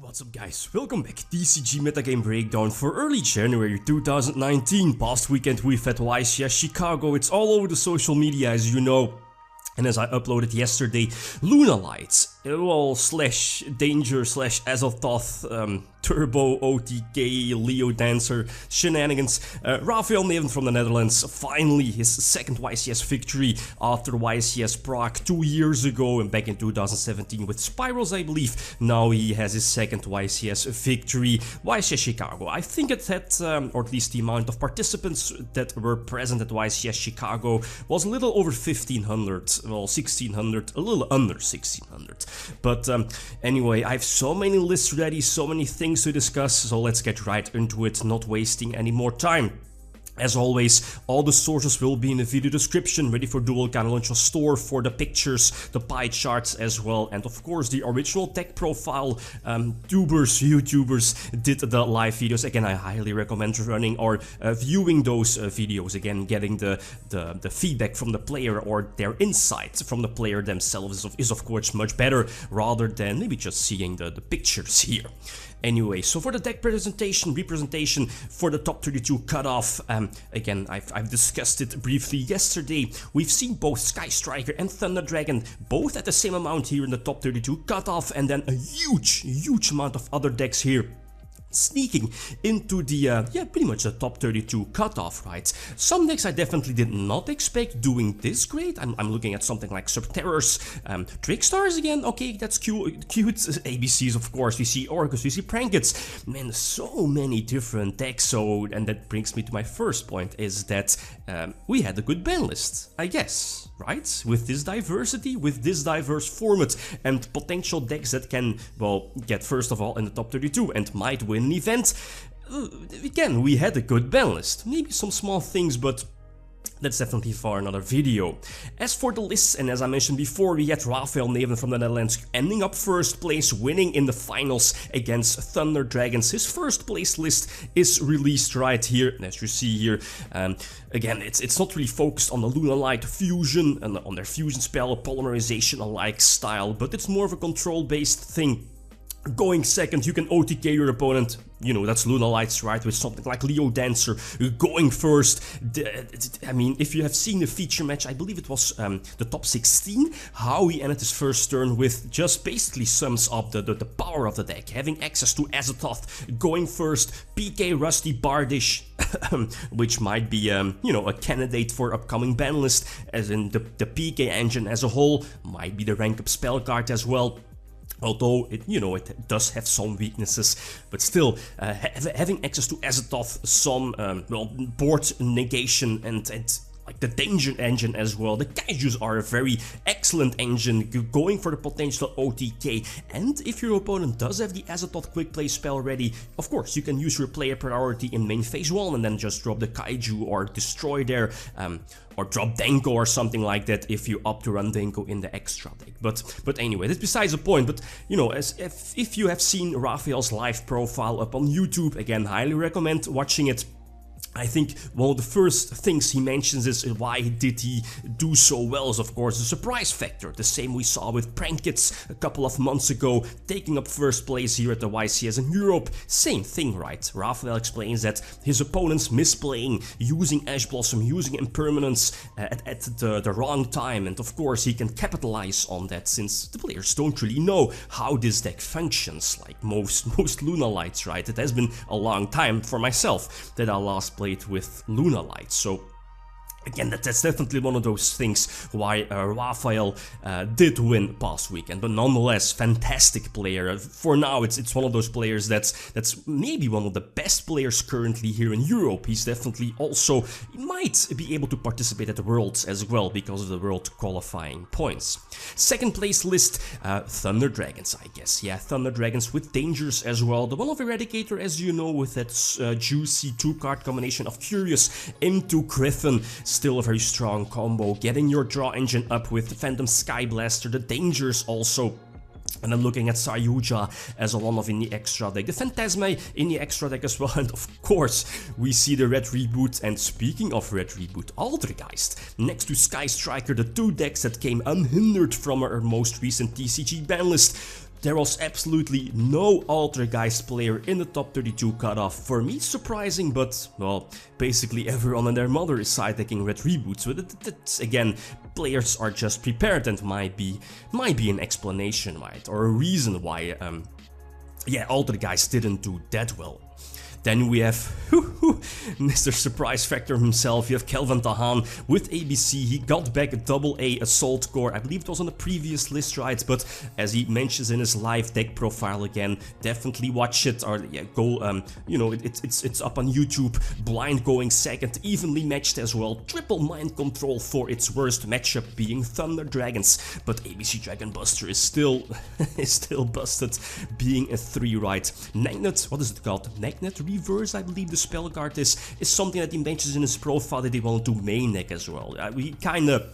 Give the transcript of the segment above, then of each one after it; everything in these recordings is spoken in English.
What's up guys, welcome back, TCG Metagame Breakdown for early January 2019. Past weekend we've had YCS Chicago, it's all over the social media as you know. And as I uploaded yesterday, Lunalights, well, slash Danger, slash Azathoth, Turbo, OTK, Leo Dancer, Shenanigans, Rafael Neven from the Netherlands, finally his second YCS victory after YCS Prague 2 years ago and back in 2017 with Spirals I believe. Now he has his second YCS victory. YCS Chicago, I think it had, or at least the amount of participants that were present at YCS Chicago was a little over 1500. Well, 1600, a little under 1600. But anyway, I have so many lists ready, so many things to discuss, so let's get right into it, not wasting any more time. As always, all the sources will be in the video description, ready for Dueling Launcher store for the pictures, the pie charts as well, and of course the original tech profile YouTubers did the live videos. Again, I highly recommend running or viewing those videos, again, getting the feedback from the player or their insights from the player themselves is of course much better rather than maybe just seeing the pictures here. Anyway, so for the deck representation for the top 32 cutoff, again, I've discussed it briefly yesterday. We've seen both Sky Striker and Thunder Dragon both at the same amount here in the top 32 cutoff, and then a huge amount of other decks here sneaking into the, pretty much the top 32 cutoff, right? Some decks I definitely did not expect doing this great. I'm looking at something like Subterrors, Trickstars again, okay, that's cute, ABCs of course, we see Orcus, we see Prankets, man, so many different decks, so, and that brings me to my first point, is that we had a good ban list, I guess, right? With this diversity, with this diverse format, and potential decks that can, well, get first of all in the top 32 and might win an event. Again, we had a good ban list. Maybe some small things, but that's definitely for another video. As for the lists, and as I mentioned before, we had Rafael Neven from the Netherlands ending up first place, winning in the finals against Thunder Dragons. His first place list is released right here, as you see here. Again, it's not really focused on the Lunalight fusion and on their fusion spell, polymerization alike style, but it's more of a control-based thing. Going second, you can OTK your opponent, you know, that's Lunalights, right, with something like Leo Dancer. Going first, I mean, if you have seen the feature match, I believe it was the top 16, how he ended his first turn with just basically sums up the power of the deck, having access to Azathoth, going first, PK Rusty Bardish, which might be, you know, a candidate for upcoming ban list, as in the PK engine as a whole, might be the rank up spell card as well. Although it, you know, it does have some weaknesses, but still, having access to Azathoth, some well, board negation and like the danger engine as well. The Kaijus are a very excellent engine, going for the potential OTK, and if your opponent does have the Azathoth quick play spell ready, of course you can use your player priority in main phase 1 and then just drop the Kaiju or destroy their or drop Denko or something like that if you opt to run Denko in the extra deck. But anyway, that's besides the point. But you know, as if you have seen Rafael's live profile up on YouTube, again, highly recommend watching it. I think one of the first things he mentions is why did he do so well is of course the surprise factor, the same we saw with Prankets a couple of months ago, taking up first place here at the YCS in Europe. Same thing, right? Rafael explains that his opponents misplaying, using Ash Blossom, using Impermanence at the wrong time, and of course he can capitalize on that since the players don't really know how this deck functions, like most Lunalights, right? It has been a long time for myself that I last played with Lunalights, so again, that's definitely one of those things why Rafael did win past weekend, but nonetheless, fantastic player. For now, it's one of those players that's maybe one of the best players currently here in Europe. He's definitely also might be able to participate at the Worlds as well because of the World qualifying points. Second place list, Thunder Dragons, I guess. Yeah, Thunder Dragons with Dangers as well. The one of Eradicator, as you know, with that juicy 2-card combination of Curious into Griffin. Still a very strong combo, getting your draw engine up with the Phantom Sky Blaster, the Dangers also. And then looking at Sayuja as a one-off in the extra deck, the Phantasma in the extra deck as well, and of course we see the Red Reboot. And speaking of Red Reboot, Altergeist next to Sky Striker, the two decks that came unhindered from our most recent TCG ban list. There was absolutely no Altergeist player in the top 32 cutoff. For me, surprising, but, well, basically everyone and their mother is side decking red reboots. So that's, again, players are just prepared, and might be an explanation, right? Or a reason why, yeah, Altergeist didn't do that well. Then we have Mr. Surprise Factor himself. You have Kelvin Tahan with ABC. He got back a AA Assault Core. I believe it was on the previous list, right? But as he mentions in his live deck profile again, definitely watch it, or yeah, go. You know, it's up on YouTube. Blind going second, evenly matched as well. Triple mind control for its worst matchup being Thunder Dragons, but ABC Dragon Buster is still busted, being a 3, right? Magnet, what is it called? Magnet Reverse, I believe the spell card is something that he mentions in his profile that he wanted to main deck as well. We kinda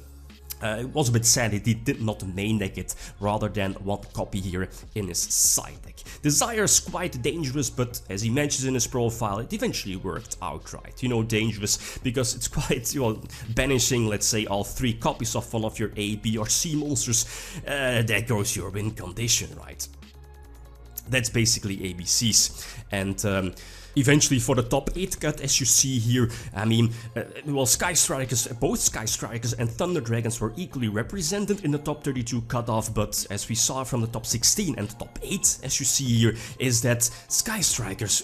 it was a bit sad that he did not main deck it rather than one copy here in his side deck. Desire is quite dangerous, but as he mentions in his profile, it eventually worked out right. You know, dangerous because it's quite, you know, banishing, let's say, all 3 copies of one of your A, B or C monsters. There goes your win condition, right? That's basically ABCs. And eventually for the top 8 cut, as you see here, I mean, well, Sky Strikers, both Sky Strikers and Thunder Dragons were equally represented in the top 32 cutoff, but as we saw from the top 16 and the top 8, as you see here, is that Sky Strikers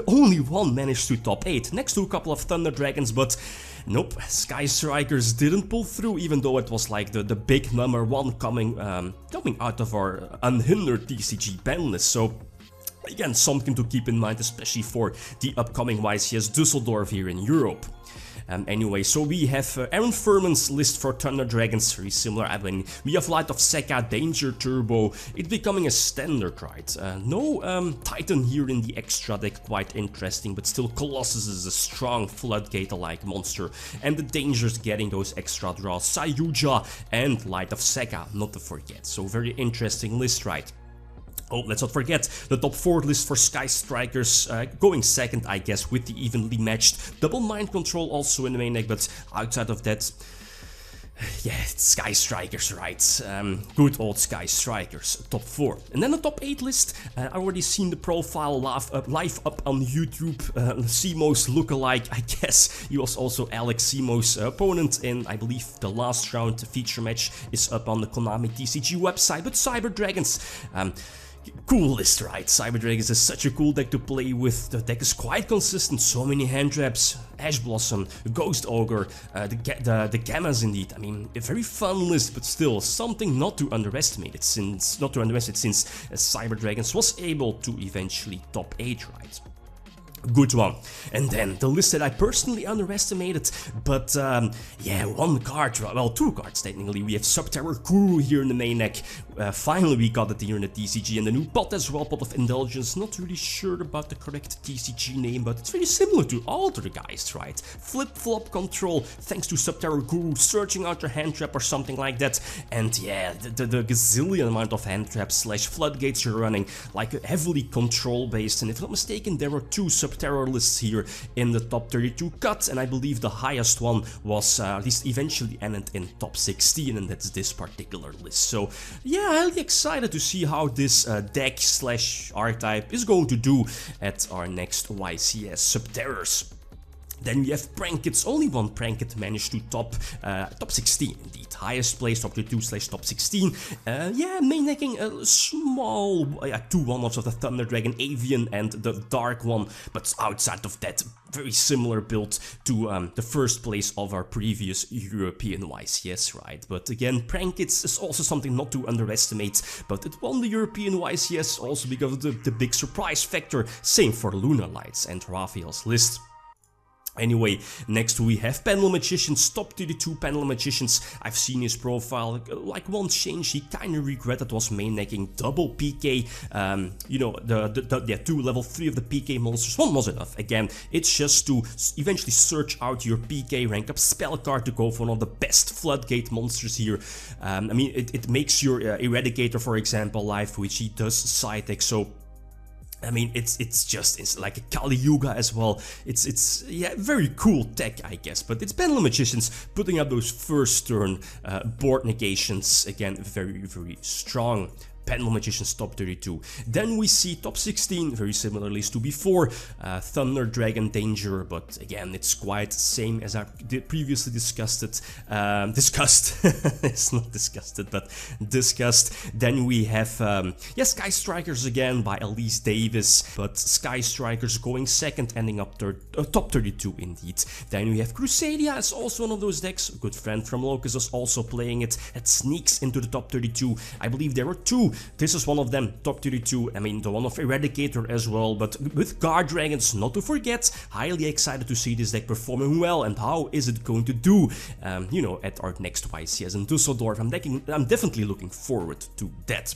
only one managed to top 8, next to a couple of Thunder Dragons, but nope, Sky Strikers didn't pull through, even though it was like the big #1 coming out of our unhindered TCG ban list. So again, something to keep in mind, especially for the upcoming YCS Düsseldorf here in Europe. Anyway, so we have Aaron Furman's list for Thunder Dragons, very similar. I mean, we have Light of Sekka, Danger Turbo, it's becoming a standard, right? No Titan here in the extra deck, quite interesting, but still Colossus is a strong Floodgate-alike monster, and the Dangers getting those extra draws, Yugioh and Light of Sekka, not to forget. So very interesting list, right? Oh, let's not forget the top 4 list for Sky Strikers, going second, I guess, with the evenly matched double mind control also in the main deck, but outside of that, yeah, it's Sky Strikers, right? Good old Sky Strikers, top 4. And then the top 8 list, I already seen the profile live up on YouTube. Simo's lookalike, I guess he was also Alex Simo's opponent in, I believe, the last round feature match is up on the Konami TCG website. But Cyber Dragons, cool list, right? Cyber Dragons is such a cool deck to play with. The deck is quite consistent, so many hand traps, Ash Blossom, Ghost Ogre, the Gammas indeed. I mean, a very fun list, but still something not to underestimate. Since Cyber Dragons was able to eventually top 8, right? Good one. And then the list that I personally underestimated, but yeah, 1 card, well, 2 cards technically. We have Subterror Guru here in the main deck. Finally we got it here in the TCG, and the new pot as well, Pot of Indulgence. Not really sure about the correct TCG name, but it's very similar to Altergeist, right? Flip-flop control, thanks to Subterror Guru, searching out your hand trap or something like that. And yeah, the gazillion amount of hand traps / floodgates you're running, like heavily control based, and if I'm not mistaken, there were 2 Subterror lists here in the top 32 cut, and I believe the highest one was at least eventually ended in top 16, and that's this particular list. So yeah, highly excited to see how this deck / archetype is going to do at our next YCS Subterrors. Then we have Prankits. Only 1 Prankit managed to top 16 indeed. Highest place, top 32 / top 16. Yeah, main decking a small 2 one-offs of the Thunder Dragon Avian and the Dark one, but outside of that, very similar build to the first place of our previous European YCS, right? But again, Prankits is also something not to underestimate, but it won the European YCS also because of the big surprise factor. Same for Lunalights and Raphael's list. Anyway, next we have Panel Magicians, top 32 Panel Magicians. I've seen his profile, like one change he kinda regretted was main decking double PK, you know, the 2 level 3 of the PK monsters. 1 was enough. Again, it's just to eventually search out your PK rank up spell card to go for one of the best Floodgate monsters here. I mean, it makes your Eradicator, for example, live, which he does side deck, so I mean, it's like a Kali Yuga as well. It's yeah, very cool tech, I guess. But it's Pendulum Magicians putting up those first turn board negations again, very strong. Pendulum Magicians top 32. Then we see top 16, very similarly to before, Thunder Dragon Danger, but again it's quite same as I previously discussed it. It's not discussed, but discussed. Then we have yeah, Sky Strikers again by Elise Davis, but Sky Strikers going second, ending up top 32 indeed. Then we have Crusadia, it's also one of those decks. A good friend from Locus is also playing it. It sneaks into the top 32. I believe there were two. This is one of them, top 32, I mean the one of Eradicator as well, but with Guard Dragons, not to forget. Highly excited to see this deck performing well, and how is it going to do, you know, at our next YCS in Dusseldorf. I'm definitely looking forward to that.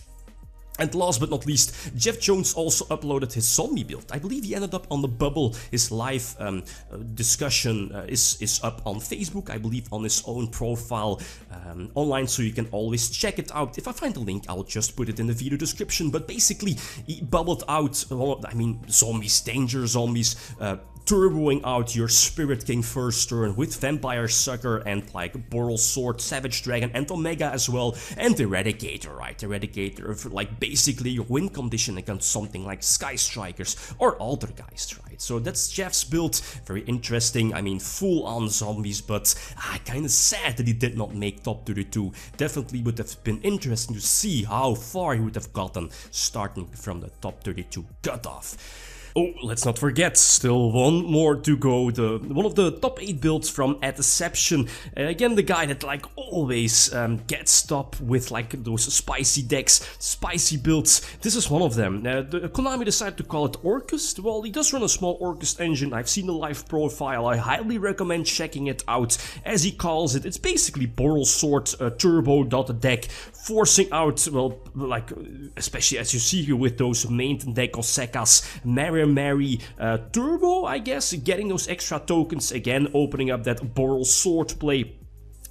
And last but not least, Jeff Jones also uploaded his zombie build. I believe he ended up on the bubble. His live discussion is up on Facebook, I believe on his own profile online, so you can always check it out. If I find the link, I'll just put it in the video description. But basically, he bubbled out, I mean, zombies, danger zombies, turboing out your Spirit King first turn with Vampire Sucker and like Boral Sword, Savage Dragon and Omega as well, and Eradicator, right? Eradicator for like basically your win condition against something like Sky Strikers or Altergeist, right? So that's Jeff's build, very interesting. I mean, full on zombies, but kinda sad that he did not make top 32. Definitely would have been interesting to see how far he would have gotten starting from the top 32 cutoff. Oh, let's not forget, still one more to go, one of the top 8 builds from Deception. Again, the guy that like always gets top with like those spicy decks, spicy builds. This is one of them. Konami decided to call it Orcust. Well, he does run a small Orcust engine. I've seen the live profile. I highly recommend checking it out. As he calls it, it's basically Boral Sword turbo deck, forcing out, well, like, especially as you see here with those main deck Osekas, Mary turbo, I guess, getting those extra tokens again, opening up that Boral Sword play.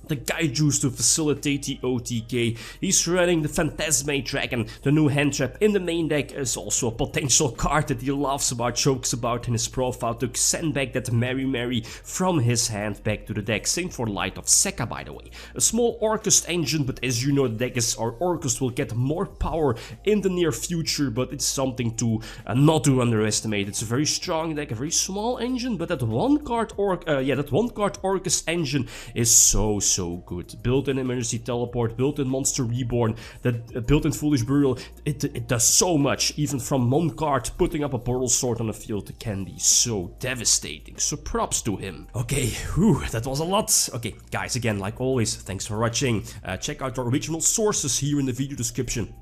The Kaijus to facilitate the OTK. He's running the Phantasme Dragon. The new hand trap in the main deck is also a potential card that he laughs about, jokes about in his profile to send back that Mary from his hand back to the deck. Same for Light of Sekka, by the way. A small Orcust engine, but as you know, the deck is, or Orcust will get more power in the near future, but it's something to not to underestimate. It's a very strong deck, a very small engine, but that one card Orcust engine is so good. Built-in Emergency Teleport, built-in Monster Reborn, that built-in Foolish Burial, it does so much. Even from one card, putting up a Boral Sword on the field can be so devastating. So props to him. Okay, whew, that was a lot. Okay, guys, again, like always, thanks for watching. Check out our original sources here in the video description.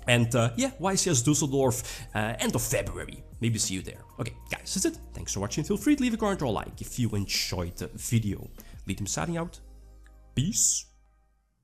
And yeah, YCS Dusseldorf, end of February. Maybe see you there. Okay, guys, that's it. Thanks for watching. Feel free to leave a comment or a like if you enjoyed the video. Lithium signing out. Peace.